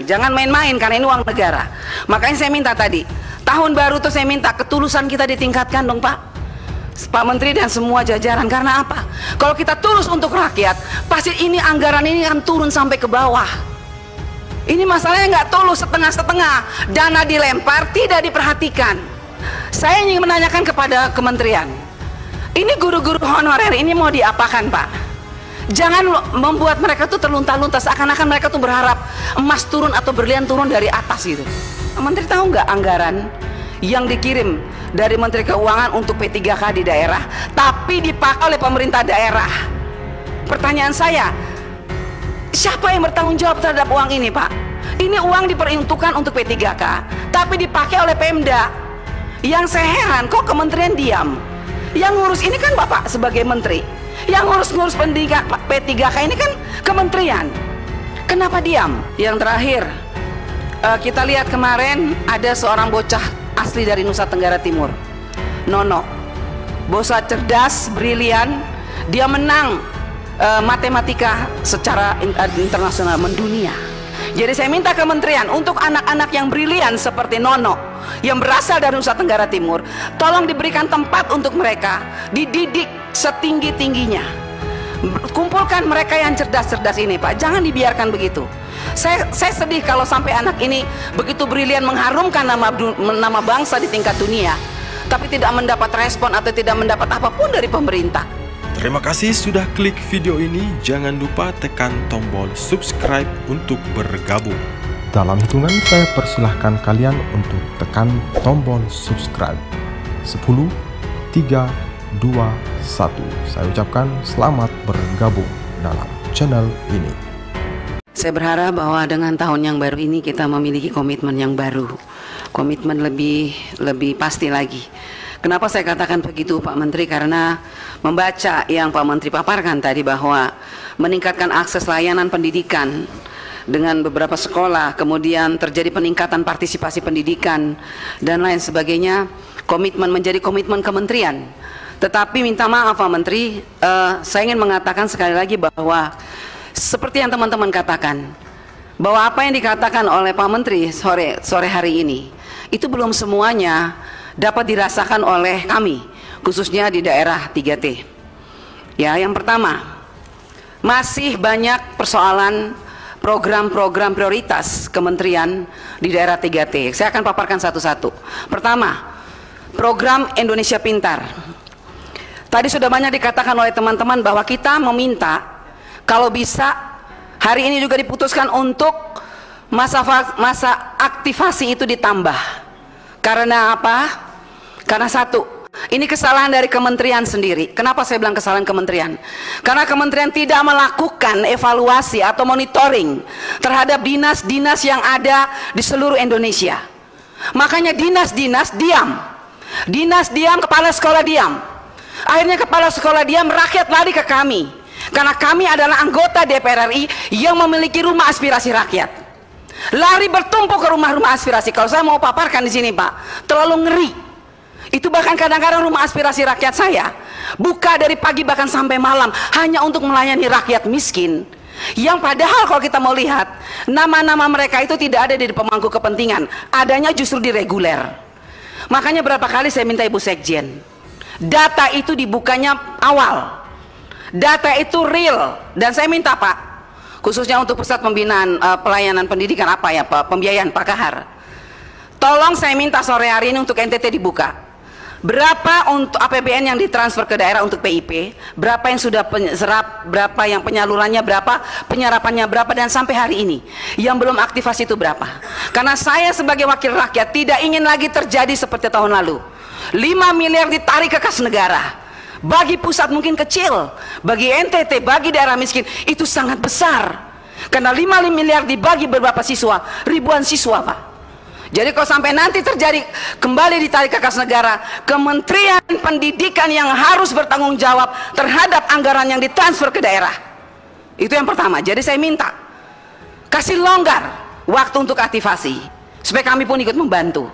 Jangan main-main karena ini uang negara. Makanya saya minta tadi, tahun baru tuh saya minta ketulusan kita ditingkatkan dong Pak. Pak Menteri dan semua jajaran. Karena apa? Kalau kita tulus untuk rakyat, pasti ini anggaran ini akan turun sampai ke bawah. Ini masalahnya nggak tulus, setengah-setengah. Dana dilempar, tidak diperhatikan. Saya ingin menanyakan kepada kementerian, ini guru-guru honorer ini mau diapakan Pak? Jangan membuat mereka tuh terlunta-lunta seakan-akan mereka tuh berharap emas turun atau berlian turun dari atas gitu. Menteri tahu nggak anggaran yang dikirim dari Menteri Keuangan untuk P3K di daerah tapi dipakai oleh pemerintah daerah? Pertanyaan saya, siapa yang bertanggung jawab terhadap uang ini Pak? Ini uang diperuntukkan untuk P3K tapi dipakai oleh Pemda. Yang saya heran kok kementerian diam. Yang ngurus ini kan Bapak sebagai menteri, yang ngurus pendidikan P3K ini kan kementerian. Kenapa diam? Yang terakhir, kita lihat kemarin ada seorang bocah asli dari Nusa Tenggara Timur, Nono. Bocah cerdas, brilian, dia menang matematika secara internasional, mendunia. Jadi saya minta kementerian untuk anak-anak yang brilian seperti Nono yang berasal dari Nusa Tenggara Timur, tolong diberikan tempat untuk mereka, dididik setinggi-tingginya. Kumpulkan mereka yang cerdas-cerdas ini Pak, jangan dibiarkan begitu. Saya sedih kalau sampai anak ini begitu brilian mengharumkan nama bangsa di tingkat dunia, tapi tidak mendapat respon atau tidak mendapat apapun dari pemerintah. Terima kasih sudah klik video ini. Jangan lupa tekan tombol subscribe untuk bergabung. Dalam hitungan saya persilahkan kalian untuk tekan tombol subscribe. 10, 3, 2, 1. Saya ucapkan selamat bergabung dalam channel ini. Saya berharap bahwa dengan tahun yang baru ini kita memiliki komitmen yang baru, komitmen lebih pasti lagi. Kenapa saya katakan begitu Pak Menteri? Karena membaca yang Pak Menteri paparkan tadi bahwa meningkatkan akses layanan pendidikan dengan beberapa sekolah, kemudian terjadi peningkatan partisipasi pendidikan dan lain sebagainya, komitmen menjadi komitmen kementerian. Tetapi minta maaf Pak Menteri, saya ingin mengatakan sekali lagi bahwa seperti yang teman-teman katakan, bahwa apa yang dikatakan oleh Pak Menteri sore hari ini itu belum semuanya dapat dirasakan oleh kami, khususnya di daerah 3T. Ya, yang pertama, masih banyak persoalan program-program prioritas kementerian di daerah 3T. Saya akan paparkan satu-satu. Pertama, program Indonesia Pintar. Tadi sudah banyak dikatakan oleh teman-teman bahwa kita meminta kalau bisa hari ini juga diputuskan untuk masa aktivasi itu ditambah. Karena apa? Karena satu, ini kesalahan dari kementerian sendiri. Kenapa saya bilang kesalahan kementerian? Karena kementerian tidak melakukan evaluasi atau monitoring terhadap dinas-dinas yang ada di seluruh Indonesia. Makanya dinas-dinas diam. Dinas diam, kepala sekolah diam. Akhirnya kepala sekolah diam, rakyat lari ke kami. Karena kami adalah anggota DPR RI yang memiliki rumah aspirasi rakyat. Lari bertumpuk ke rumah-rumah aspirasi. Kalau saya mau paparkan di sini Pak, terlalu ngeri. Itu bahkan kadang-kadang rumah aspirasi rakyat saya buka dari pagi bahkan sampai malam hanya untuk melayani rakyat miskin, yang padahal kalau kita mau lihat nama-nama mereka itu tidak ada di pemangku kepentingan, adanya justru di reguler. Makanya berapa kali saya minta Ibu Sekjen, data itu dibukanya awal, data itu real. Dan saya minta Pak, khususnya untuk pusat pembinaan pelayanan pendidikan pembiayaan Pak Kahar, tolong saya minta sore hari ini untuk NTT dibuka. Berapa untuk APBN yang ditransfer ke daerah untuk PIP, berapa yang sudah serap, berapa yang penyalurannya berapa, penyerapannya berapa, dan sampai hari ini yang belum aktivasi itu berapa. Karena saya sebagai wakil rakyat tidak ingin lagi terjadi seperti tahun lalu, 5 miliar ditarik ke kas negara. Bagi pusat mungkin kecil, bagi NTT, bagi daerah miskin itu sangat besar. Karena 5 miliar dibagi beberapa siswa, ribuan siswa Pak. Jadi kalau sampai nanti terjadi kembali ditarik ke kas negara, Kementerian Pendidikan yang harus bertanggung jawab terhadap anggaran yang ditransfer ke daerah. Itu yang pertama. Jadi saya minta kasih longgar waktu untuk aktivasi supaya kami pun ikut membantu.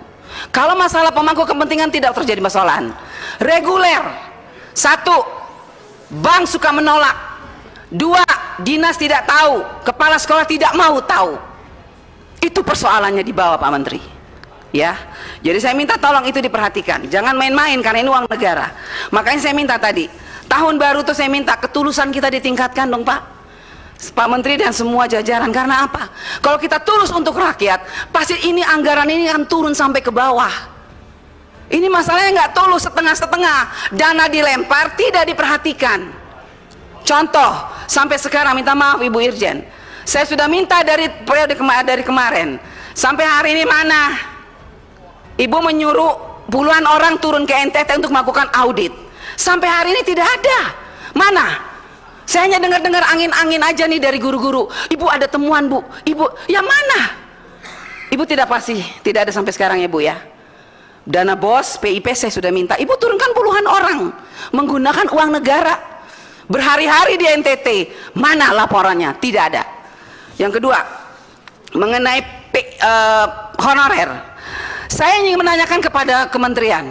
Kalau masalah pemangku kepentingan tidak terjadi permasalahan. Reguler, 1, bank suka menolak. 2, dinas tidak tahu, kepala sekolah tidak mau tahu. persoalannya di bawah Pak Menteri. Ya, jadi saya minta tolong itu diperhatikan, jangan main-main karena ini uang negara. Makanya saya minta tadi, tahun baru tuh saya minta ketulusan kita ditingkatkan dong Pak Menteri dan semua jajaran. Karena apa? Kalau kita tulus untuk rakyat, pasti ini anggaran ini akan turun sampai ke bawah. Ini masalahnya nggak tulus, setengah-setengah, dana dilempar, tidak diperhatikan. Contoh, sampai sekarang minta maaf Ibu Irjen, saya sudah minta dari periode dari kemarin, sampai hari ini mana? Ibu menyuruh puluhan orang turun ke NTT untuk melakukan audit. Sampai hari ini tidak ada. Mana? Saya hanya dengar-dengar angin-angin aja nih dari guru-guru. Ibu ada temuan Bu. Ibu, ya mana? Ibu tidak pasti, tidak ada sampai sekarang ya Bu ya. Dana BOS, PIP saya sudah minta. Ibu turunkan puluhan orang menggunakan uang negara. Berhari-hari di NTT. Mana laporannya? Tidak ada. Yang kedua, mengenai honorer. Saya ingin menanyakan kepada kementerian,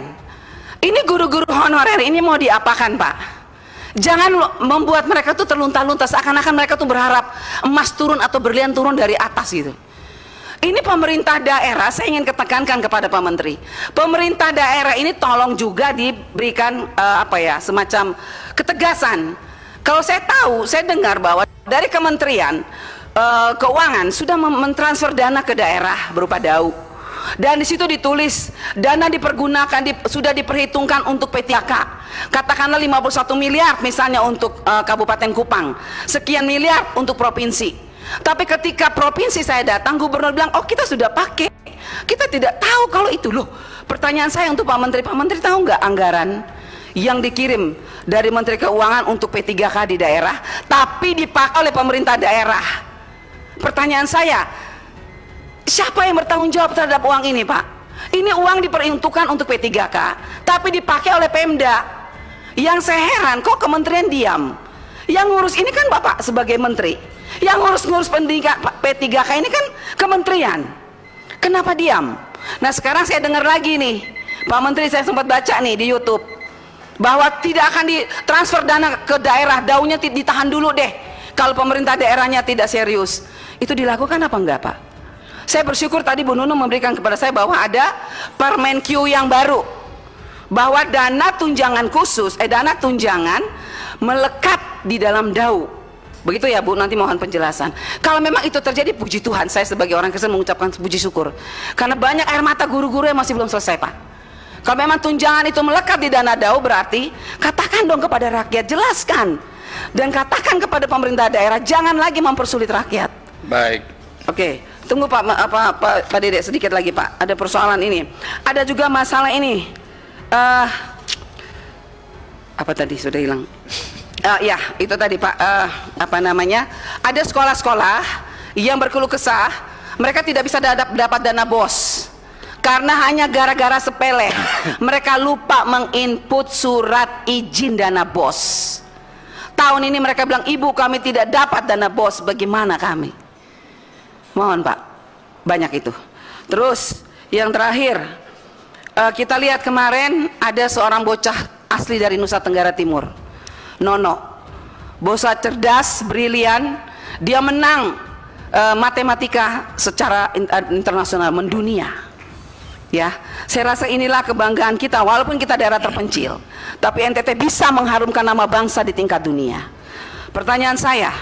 ini guru-guru honorer ini mau diapakan Pak? Jangan membuat mereka tuh terlunta-lunta seakan-akan mereka tuh berharap emas turun atau berlian turun dari atas gitu. Ini pemerintah daerah, saya ingin ketekankan kepada Pak Menteri, pemerintah daerah ini tolong juga diberikan semacam ketegasan. Kalau saya tahu, saya dengar bahwa dari Kementerian Keuangan sudah mentransfer dana ke daerah berupa DAU. Dan di situ ditulis dana dipergunakan sudah diperhitungkan untuk P3K. Katakanlah 51 miliar misalnya untuk Kabupaten Kupang, sekian miliar untuk provinsi. Tapi ketika provinsi saya datang, gubernur bilang, oh kita sudah pakai, kita tidak tahu kalau itu loh. Pertanyaan saya untuk Pak Menteri tahu nggak anggaran yang dikirim dari Menteri Keuangan untuk P3K di daerah, tapi dipakai oleh pemerintah daerah? Pertanyaan saya, siapa yang bertanggung jawab terhadap uang ini Pak? Ini uang diperuntukkan untuk P3K, tapi dipakai oleh Pemda. Yang saya heran, kok kementerian diam? Yang ngurus ini kan Bapak sebagai menteri. Yang ngurus pendidikan P3K ini kan kementerian. Kenapa diam? Nah sekarang saya dengar lagi nih, Pak Menteri, saya sempat baca nih di YouTube, bahwa tidak akan ditransfer dana ke daerah, daunya ditahan dulu deh kalau pemerintah daerahnya tidak serius. Itu dilakukan apa enggak Pak? Saya bersyukur tadi Bu Nunung memberikan kepada saya bahwa ada Permenkyu yang baru, bahwa dana tunjangan khusus, dana tunjangan melekat di dalam DAU. Begitu ya Bu, nanti mohon penjelasan. Kalau memang itu terjadi, puji Tuhan, saya sebagai orang Kristen mengucapkan puji syukur. Karena banyak air mata guru-guru yang masih belum selesai Pak. Kalau memang tunjangan itu melekat di dana DAU, berarti katakan dong kepada rakyat, jelaskan. Dan katakan kepada pemerintah daerah, jangan lagi mempersulit rakyat. Baik. Oke. Tunggu Pak Dedek sedikit lagi Pak, ada persoalan ini. Ada juga masalah ini. Apa tadi sudah hilang? Ya itu tadi Pak. Ada sekolah-sekolah yang berkeluh kesah, mereka tidak bisa dapat dana BOS karena hanya gara-gara sepele. Mereka lupa menginput surat izin dana BOS. Tahun ini mereka bilang, ibu kami tidak dapat dana BOS, bagaimana kami? Mohon Pak, banyak itu. Terus yang terakhir, kita lihat kemarin ada seorang bocah asli dari Nusa Tenggara Timur, Nono, bocah cerdas, brilian, dia menang matematika secara internasional, mendunia. Ya, saya rasa inilah kebanggaan kita, walaupun kita daerah terpencil, tapi NTT bisa mengharumkan nama bangsa di tingkat dunia. Pertanyaan saya,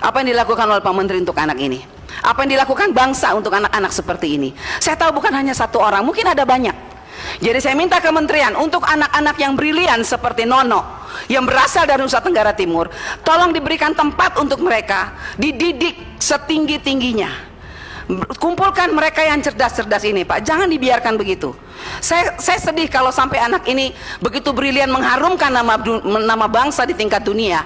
apa yang dilakukan oleh Pak Menteri untuk anak ini? Apa yang dilakukan bangsa untuk anak-anak seperti ini? Saya tahu bukan hanya satu orang, mungkin ada banyak. Jadi saya minta kementerian untuk anak-anak yang brilian seperti Nono, yang berasal dari Nusa Tenggara Timur, tolong diberikan tempat untuk mereka, dididik setinggi-tingginya. Kumpulkan mereka yang cerdas-cerdas ini Pak, jangan dibiarkan begitu. Saya sedih kalau sampai anak ini begitu brilian mengharumkan nama bangsa di tingkat dunia,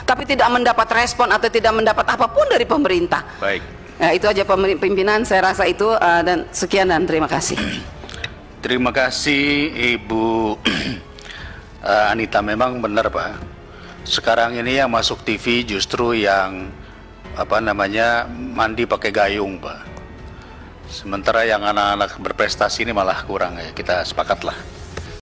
tapi tidak mendapat respon atau tidak mendapat apapun dari pemerintah. Baik. Nah, itu aja pimpinan, saya rasa itu, dan sekian dan terima kasih. Terima kasih Ibu Anita, memang benar Pak. Sekarang ini yang masuk TV justru yang mandi pakai gayung Pak. Sementara yang anak-anak berprestasi ini malah kurang ya, kita sepakatlah.